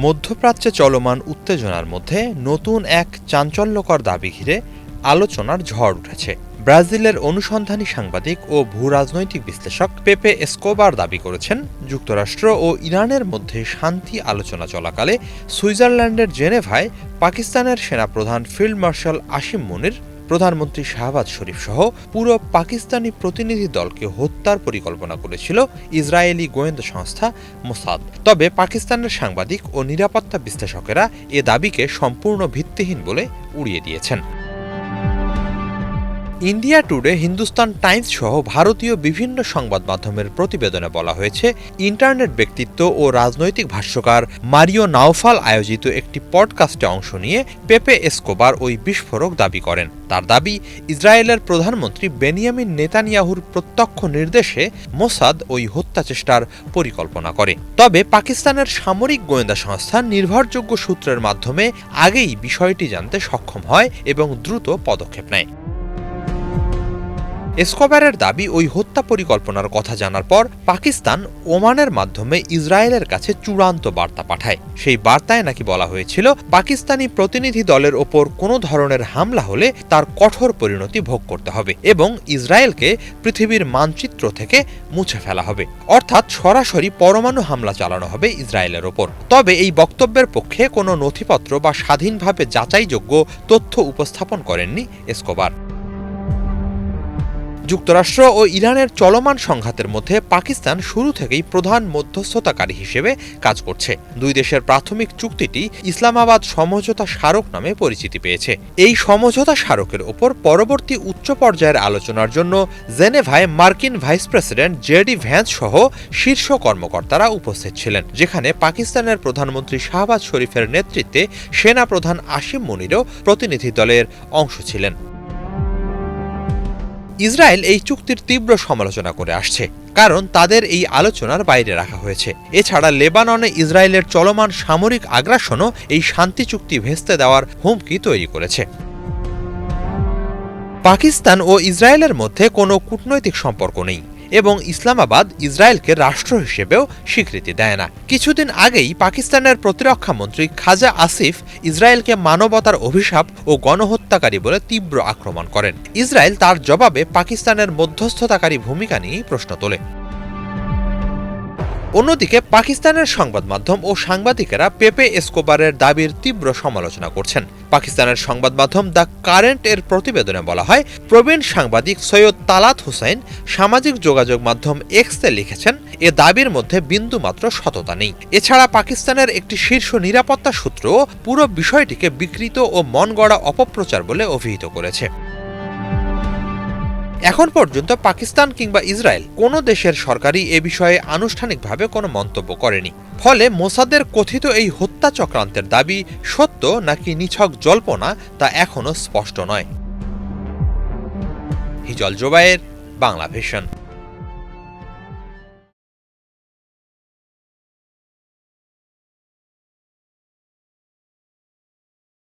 মধ্যপ্রাচ্যে চলমান উত্তেজনার মধ্যে নতুন এক চাঞ্চল্যকর দাবি ঘিরে আলোচনার ঝড় উঠেছে। ব্রাজিলের অনুসন্ধানী সাংবাদিক ও ভূরাজনৈতিক বিশ্লেষক পেপে এসকোবার দাবি করেছেন, যুক্তরাষ্ট্র ও ইরানের মধ্যে শান্তি আলোচনা চলাকালে সুইজারল্যান্ডের জেনেভায় পাকিস্তানের সেনাপ্রধান ফিল্ড মার্শাল আসিম মুনির, প্রধানমন্ত্রী শাহবাজ শরীফ সহ পুরো পাকিস্তানি প্রতিনিধি দলকে হত্যার পরিকল্পনা করেছিল ইসরায়েলি গোয়েন্দা সংস্থা মোসাদ। তবে পাকিস্তানের সাংবাদিক ও নিরাপত্তা বিশ্লেষকেরা এ দাবিকে সম্পূর্ণ ভিত্তিহীন বলে উড়িয়ে দিয়েছেন। ইন্ডিয়া টুডে, হিন্দুস্তান টাইমস সহ ভারতীয় বিভিন্ন সংবাদ মাধ্যমের প্রতিবেদনে বলা হয়েছে, ইন্টারনেট ব্যক্তিত্ব ও রাজনৈতিক ভাষ্যকার মারিও নাওফাল আয়োজিত একটি পডকাস্টে অংশ নিয়ে পেপে এসকোবার ওই বিস্ফোরক দাবি করেন। তার দাবি, ইসরায়েলের প্রধানমন্ত্রী বেনিয়ামিন নেতানিয়াহুর প্রত্যক্ষ নির্দেশে মোসাদ ওই হত্যাচেষ্টার পরিকল্পনা করে। তবে পাকিস্তানের সামরিক গোয়েন্দা সংস্থা নির্ভরযোগ্য সূত্রের মাধ্যমে আগেই বিষয়টি জানতে সক্ষম হয় এবং দ্রুত পদক্ষেপ নেয়। এসকোবারের দাবি, ওই হত্যা পরিকল্পনার কথা জানার পর পাকিস্তান ওমানের মাধ্যমে ইসরায়েলের কাছে চূড়ান্ত বার্তা পাঠায়। সেই বার্তায় নাকি বলা হয়েছিল, পাকিস্তানি প্রতিনিধি দলের ওপর কোনো ধরনের হামলা হলে তার কঠোর পরিণতি ভোগ করতে হবে এবং ইসরায়েলকে পৃথিবীর মানচিত্র থেকে মুছে ফেলা হবে, অর্থাৎ সরাসরি পরমাণু হামলা চালানো হবে ইসরায়েলের ওপর। তবে এই বক্তব্যের পক্ষে কোনো নথিপত্র বা স্বাধীনভাবে যাচাইযোগ্য তথ্য উপস্থাপন করেননি এসকোবার। যুক্তরাষ্ট্র ও ইরানের চলমান সংঘাতের মধ্যে পাকিস্তান শুরু থেকেই প্রধান মধ্যস্থতাকারী হিসেবে কাজ করছে। দুই দেশের প্রাথমিক চুক্তিটি ইসলামাবাদ সমঝোতা স্মারক নামে পরিচিতি পেয়েছে। এই সমঝোতা স্মারকের ওপর পরবর্তী উচ্চ পর্যায়ের আলোচনার জন্য জেনেভায় মার্কিন ভাইস প্রেসিডেন্ট জেডি ভ্যান্স সহ শীর্ষ কর্মকর্তারা উপস্থিত ছিলেন, যেখানে পাকিস্তানের প্রধানমন্ত্রী শাহবাজ শরীফের নেতৃত্বে সেনাপ্রধান আসিম মুনিরও প্রতিনিধি দলের অংশ ছিলেন। ইসরায়েল এই চুক্তির তীব্র সমালোচনা করে আসছে, কারণ তাদের এই আলোচনার বাইরে রাখা হয়েছে। এছাড়া লেবাননে ইসরায়েলের চলমান সামরিক আগ্রাসনও এই শান্তি চুক্তি ভেস্তে দেওয়ার হুমকি তৈরি করেছে। পাকিস্তান ও ইসরায়েলের মধ্যে কোনো কূটনৈতিক সম্পর্ক নেই এবং ইসলামাবাদ ইসরায়েলকে রাষ্ট্র হিসেবেও স্বীকৃতি দেয় না। কিছুদিন আগেই পাকিস্তানের প্রতিরক্ষা মন্ত্রী খাজা আসিফ ইসরায়েলকে মানবতার অভিশাপ ও গণহত্যাকারী বলে তীব্র আক্রমণ করেন। ইসরায়েল তার জবাবে পাকিস্তানের মধ্যস্থতাকারী ভূমিকা নিয়ে প্রশ্ন তোলে। অন্যদিকে পাকিস্তানের সংবাদ মাধ্যম ও সাংবাদিকেরা পেপে এসকোবারের দাবির তীব্র সমালোচনা করছেন। পাকিস্তানের সংবাদ মাধ্যম দ্য কারেন্ট এর প্রতিবেদনে বলা হয়, প্রবীণ সাংবাদিক সৈয়দ তালাত হুসাইন সামাজিক যোগাযোগ মাধ্যম এক্সে লিখেছেন, এ দাবির মধ্যে বিন্দুমাত্র সততা নেই। এছাড়া পাকিস্তানের একটি শীর্ষ নিরাপত্তা সূত্র পুরো বিষয়টিকে বিকৃত ও মনগড়া অপপ্রচার বলে অভিহিত করেছে। এখন পর্যন্ত পাকিস্তান কিংবা ইসরায়েল কোনো দেশের সরকারই এ বিষয়ে আনুষ্ঠানিকভাবে কোনো মন্তব্য করেনি। ফলে মোসাদের কথিত এই হত্যা চক্রান্তের দাবি সত্য নাকি নিছক জল্পনা তা এখনো স্পষ্ট নয়। হিজল জোবায়ের, বাংলা ভিশন।